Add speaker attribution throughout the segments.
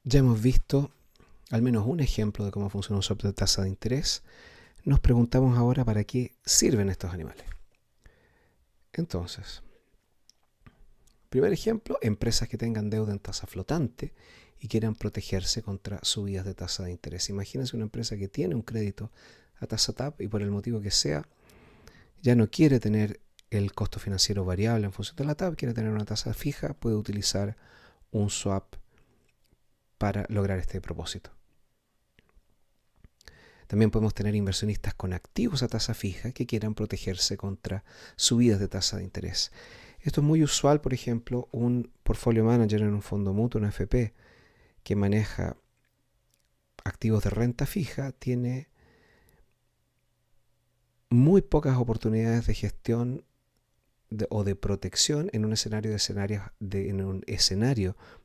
Speaker 1: Ya hemos visto al menos un ejemplo de cómo funciona un swap de tasa de interés. Nos preguntamos ahora para qué sirven estos animales. Entonces, primer ejemplo, empresas que tengan deuda en tasa flotante y quieran protegerse contra subidas de tasa de interés. Imagínense una empresa que tiene un crédito a tasa TAP y por el motivo que sea, ya no quiere tener el costo financiero variable en función de la TAP, quiere tener una tasa fija, puede utilizar un swap para lograr este propósito. También podemos tener inversionistas con activos a tasa fija que quieran protegerse contra subidas de tasa de interés. Esto es muy usual, por ejemplo, un portfolio manager en un fondo mutuo, una FP, que maneja activos de renta fija, tiene muy pocas oportunidades de gestión o de protección en un escenario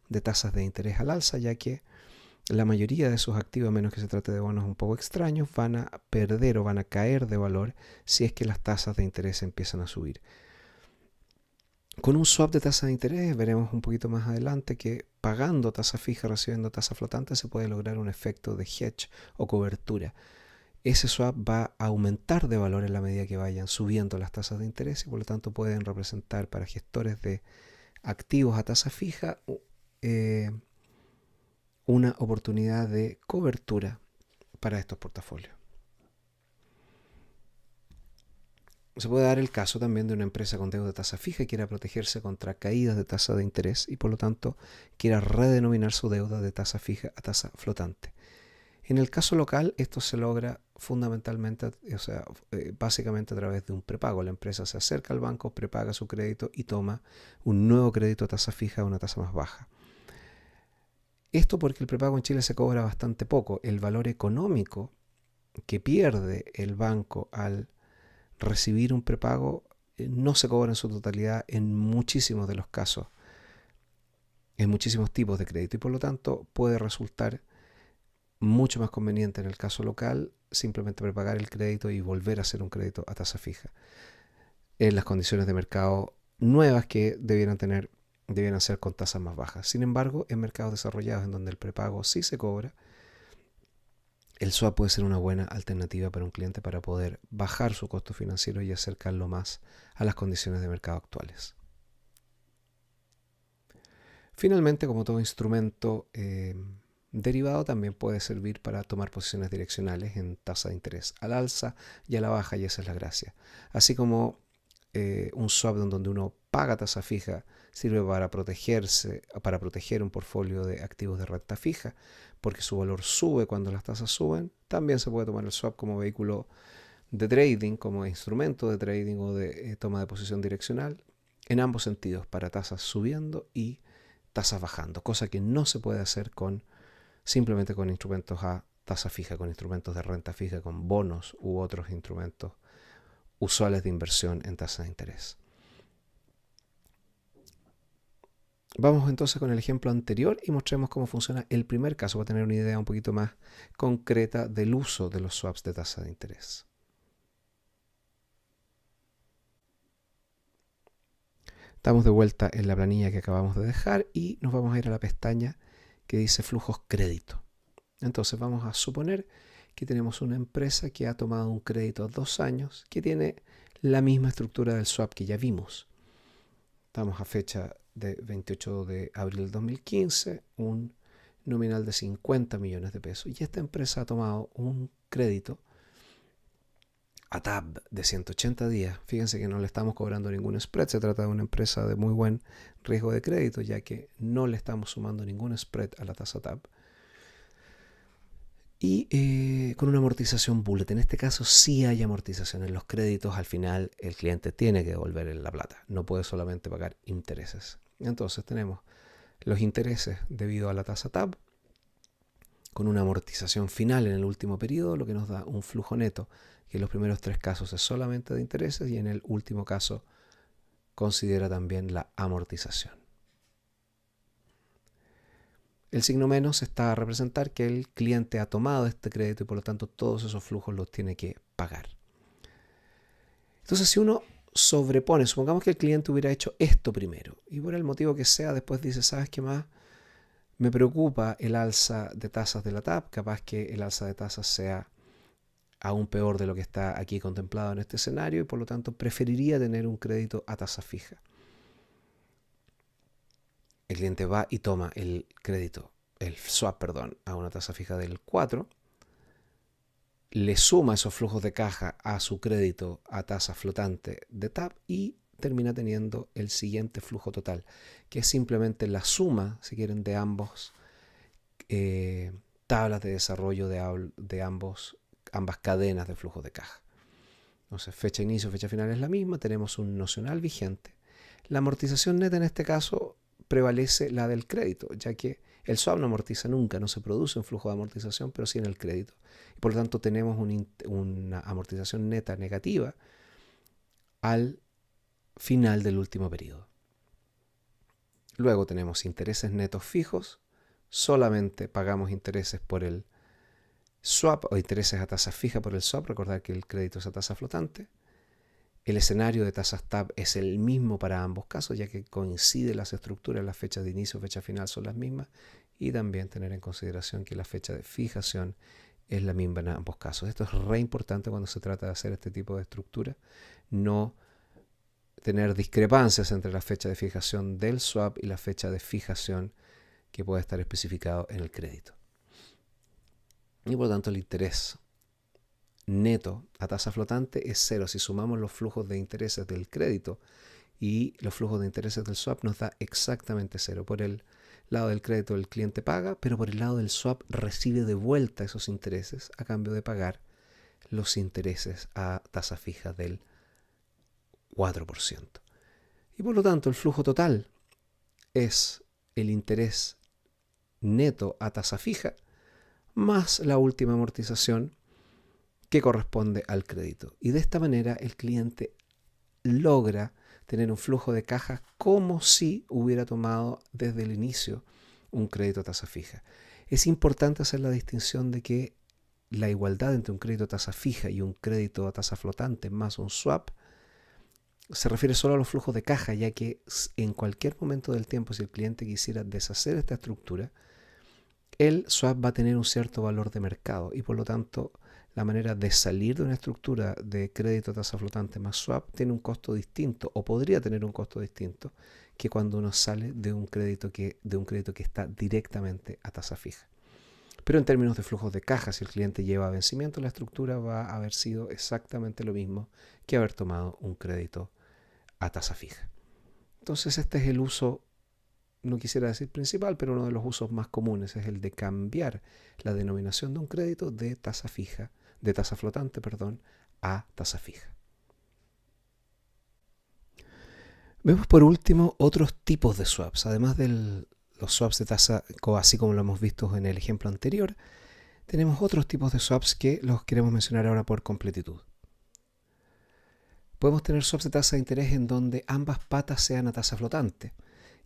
Speaker 1: de tasas de interés al alza, ya que la mayoría de sus activos, a menos que se trate de bonos un poco extraños, van a perder o van a caer de valor si es que las tasas de interés empiezan a subir. Con un swap de tasa de interés veremos un poquito más adelante que pagando tasa fija, recibiendo tasa flotante, se puede lograr un efecto de hedge o cobertura. Ese swap va a aumentar de valor en la medida que vayan subiendo las tasas de interés y por lo tanto pueden representar para gestores de activos a tasa fija una oportunidad de cobertura para estos portafolios. Se puede dar el caso también de una empresa con deuda de tasa fija que quiera protegerse contra caídas de tasa de interés y por lo tanto quiera redenominar su deuda de tasa fija a tasa flotante. En el caso local, esto se logra fundamentalmente, básicamente a través de un prepago. La empresa se acerca al banco, prepaga su crédito y toma un nuevo crédito a tasa fija a una tasa más baja. Esto porque el prepago en Chile se cobra bastante poco. El valor económico que pierde el banco al recibir un prepago no se cobra en su totalidad en muchísimos de los casos, en muchísimos tipos de crédito y por lo tanto puede resultar mucho más conveniente en el caso local simplemente prepagar el crédito y volver a hacer un crédito a tasa fija en las condiciones de mercado nuevas que debieran ser con tasas más bajas. Sin embargo, en mercados desarrollados en donde el prepago sí se cobra, el swap puede ser una buena alternativa para un cliente para poder bajar su costo financiero y acercarlo más a las condiciones de mercado actuales. Finalmente, como todo instrumento derivado, también puede servir para tomar posiciones direccionales en tasa de interés al alza y a la baja, y esa es la gracia. Así como un swap donde uno paga tasa fija sirve para proteger un portfolio de activos de renta fija, porque su valor sube cuando las tasas suben, también se puede tomar el swap como vehículo de trading, como instrumento de trading o de toma de posición direccional, en ambos sentidos, para tasas subiendo y tasas bajando, cosa que no se puede hacer simplemente con instrumentos a tasa fija, con instrumentos de renta fija, con bonos u otros instrumentos usuales de inversión en tasa de interés. Vamos entonces con el ejemplo anterior y mostremos cómo funciona el primer caso para tener una idea un poquito más concreta del uso de los swaps de tasa de interés. Estamos de vuelta en la planilla que acabamos de dejar y nos vamos a ir a la pestaña que dice flujos crédito. Entonces vamos a suponer que tenemos una empresa que ha tomado un crédito a 2 años que tiene la misma estructura del swap que ya vimos. Estamos a fecha de 28 de abril del 2015, un nominal de 50 millones de pesos. Y esta empresa ha tomado un crédito a TAB de 180 días. Fíjense que no le estamos cobrando ningún spread. Se trata de una empresa de muy buen riesgo de crédito, ya que no le estamos sumando ningún spread a la tasa TAB. Y con una amortización bullet. En este caso sí hay amortización en los créditos. Al final el cliente tiene que devolver la plata. No puede solamente pagar intereses. Entonces tenemos los intereses debido a la tasa TAB con una amortización final en el último periodo, lo que nos da un flujo neto que en los primeros 3 casos es solamente de intereses y en el último caso considera también la amortización. El signo menos está a representar que el cliente ha tomado este crédito y por lo tanto todos esos flujos los tiene que pagar. Entonces si uno sobrepone, supongamos que el cliente hubiera hecho esto primero y por el motivo que sea después dice, ¿sabes qué más? Me preocupa el alza de tasas de la TAP, capaz que el alza de tasas sea aún peor de lo que está aquí contemplado en este escenario y por lo tanto preferiría tener un crédito a tasa fija. El cliente va y toma el crédito, el swap, perdón, a una tasa fija del 4, le suma esos flujos de caja a su crédito a tasa flotante de TAP y termina teniendo el siguiente flujo total, que es simplemente la suma, si quieren, de ambos tablas de desarrollo de ambas cadenas de flujo de caja. Entonces, fecha de inicio, fecha final es la misma, tenemos un nocional vigente. La amortización neta en este caso prevalece la del crédito, ya que el swap no amortiza nunca, no se produce un flujo de amortización, pero sí en el crédito. Y por lo tanto tenemos una amortización neta negativa al final del último periodo. Luego tenemos intereses netos fijos, solamente pagamos intereses por el swap o intereses a tasa fija por el swap, recordar que el crédito es a tasa flotante. El escenario de tasas TAP es el mismo para ambos casos, ya que coinciden las estructuras, las fechas de inicio y fecha final son las mismas, y también tener en consideración que la fecha de fijación es la misma en ambos casos. Esto es re importante cuando se trata de hacer este tipo de estructura, no tener discrepancias entre la fecha de fijación del swap y la fecha de fijación que puede estar especificado en el crédito. Y por lo tanto el interés neto a tasa flotante es cero. Si sumamos los flujos de intereses del crédito y los flujos de intereses del swap nos da exactamente cero. Por el lado del crédito el cliente paga, pero por el lado del swap recibe de vuelta esos intereses a cambio de pagar los intereses a tasa fija del 4%. Y por lo tanto el flujo total es el interés neto a tasa fija más la última amortización que corresponde al crédito. Y de esta manera el cliente logra tener un flujo de caja como si hubiera tomado desde el inicio un crédito a tasa fija. Es importante hacer la distinción de que la igualdad entre un crédito a tasa fija y un crédito a tasa flotante más un swap se refiere solo a los flujos de caja, ya que en cualquier momento del tiempo, si el cliente quisiera deshacer esta estructura, el swap va a tener un cierto valor de mercado y por lo tanto la manera de salir de una estructura de crédito a tasa flotante más swap tiene un costo distinto o podría tener un costo distinto que cuando uno sale de un crédito que está directamente a tasa fija. Pero en términos de flujos de caja, si el cliente lleva a vencimiento, la estructura va a haber sido exactamente lo mismo que haber tomado un crédito a tasa fija. Entonces este es el uso, no quisiera decir principal, pero uno de los usos más comunes es el de cambiar la denominación de un crédito de tasa fija, de tasa flotante, a tasa fija. Vemos por último otros tipos de swaps, además de los swaps de tasa, así como lo hemos visto en el ejemplo anterior, tenemos otros tipos de swaps que los queremos mencionar ahora por completitud. Podemos tener swaps de tasa de interés en donde ambas patas sean a tasa flotante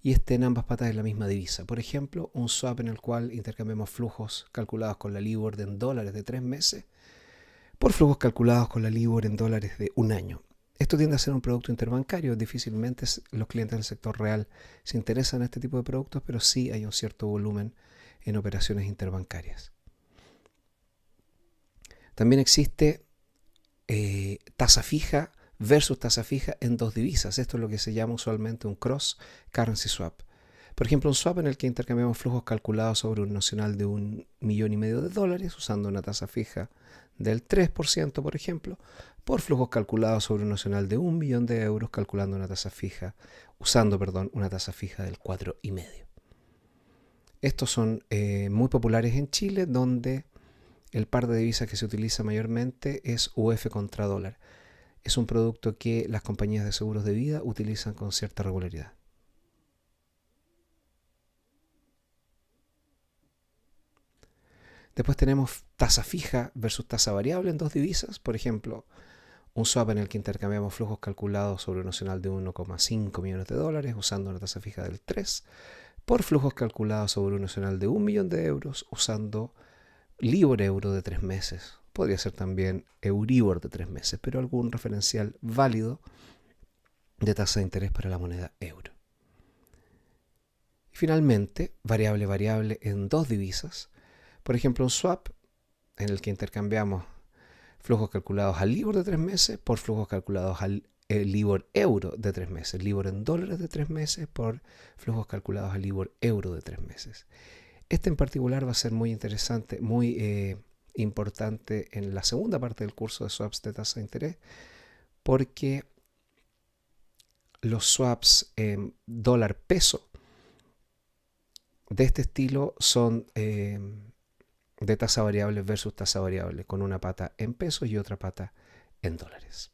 Speaker 1: y estén ambas patas en la misma divisa. Por ejemplo, un swap en el cual intercambiamos flujos calculados con la LIBOR en dólares de 3 meses por flujos calculados con la LIBOR en dólares de un año. Esto tiende a ser un producto interbancario. Difícilmente los clientes del sector real se interesan en este tipo de productos, pero sí hay un cierto volumen en operaciones interbancarias. También existe tasa fija versus tasa fija en dos divisas. Esto es lo que se llama usualmente un cross currency swap. Por ejemplo, un swap en el que intercambiamos flujos calculados sobre un nocional de $1,5 millones usando una tasa fija del 3%, por ejemplo, por flujos calculados sobre un nocional de €1 millón calculando una tasa fija, usando una tasa fija del 4,5%. Estos son muy populares en Chile, donde el par de divisas que se utiliza mayormente es UF contra dólar. Es un producto que las compañías de seguros de vida utilizan con cierta regularidad. Después tenemos tasa fija versus tasa variable en dos divisas. Por ejemplo, un swap en el que intercambiamos flujos calculados sobre un nocional de $1,5 millones usando una tasa fija del 3 por flujos calculados sobre un nocional de €1 millón usando LIBOR-Euro de 3 meses. Podría ser también Euribor de 3 meses, pero algún referencial válido de tasa de interés para la moneda euro. Y finalmente, variable variable en dos divisas. Por ejemplo, un swap en el que intercambiamos flujos calculados al LIBOR de 3 meses por flujos calculados al LIBOR euro de 3 meses. LIBOR en dólares de 3 meses por flujos calculados al LIBOR euro de 3 meses. Este en particular va a ser muy interesante, muy importante en la segunda parte del curso de swaps de tasa de interés, porque los swaps dólar peso de este estilo son de tasa variable versus tasa variable, con una pata en pesos y otra pata en dólares.